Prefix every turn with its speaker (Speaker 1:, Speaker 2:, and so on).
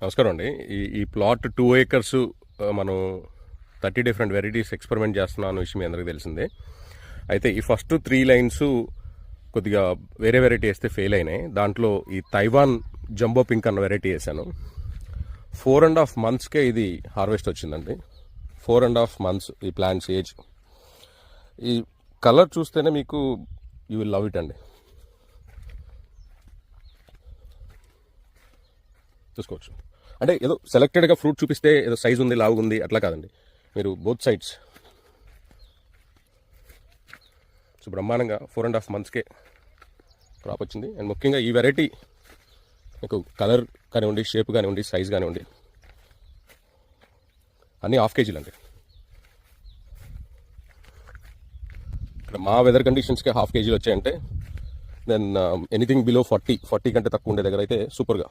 Speaker 1: నమస్కారం అండి. ఈ ప్లాట్ 2 acres మనం 30 డిఫరెంట్ వెరైటీస్ ఎక్స్పెరిమెంట్ చేస్తున్నాం అన్న విషయం మీ అందరికీ తెలిసిందే. అయితే ఈ ఫస్ట్ 3 లైన్స్ కొద్దిగా వేరే వెరైటీ వేస్తే ఫెయిల్ అయినాయి. దాంట్లో ఈ తైవాన్ జంబో పింక్ అన్న వెరైటీ వేసాను. 4.5 monthsకే ఇది హార్వెస్ట్ వచ్చిందండి. 4.5 months ఈ ప్లాంట్స్ ఏజ్. ఈ కలర్ చూస్తేనే మీకు యూ విల్ లవ్ ఇట్ అండి. చూసుకోవచ్చు. అంటే ఏదో సెలెక్టెడ్గా ఫ్రూట్ చూపిస్తే ఏదో సైజ్ ఉంది, లావు ఉంది అట్లా కాదండి. మీరు బోత్ సైడ్స్ సో బ్రహ్మాండంగా 4.5 monthsకే క్రాప్ వచ్చింది. అండ్ ముఖ్యంగా ఈ వెరైటీ మీకు కలర్ కానివ్వండి, షేప్ కానివ్వండి, సైజ్ కానివ్వండి అన్నీ ½ kg అండి. ఇక్కడ మా వెదర్ కండిషన్స్కే ½ kg వచ్చాయంటే దెన్ ఎనీథింగ్ బిలో 40 కంటే తక్కువ ఉండే దగ్గర అయితే సూపర్గా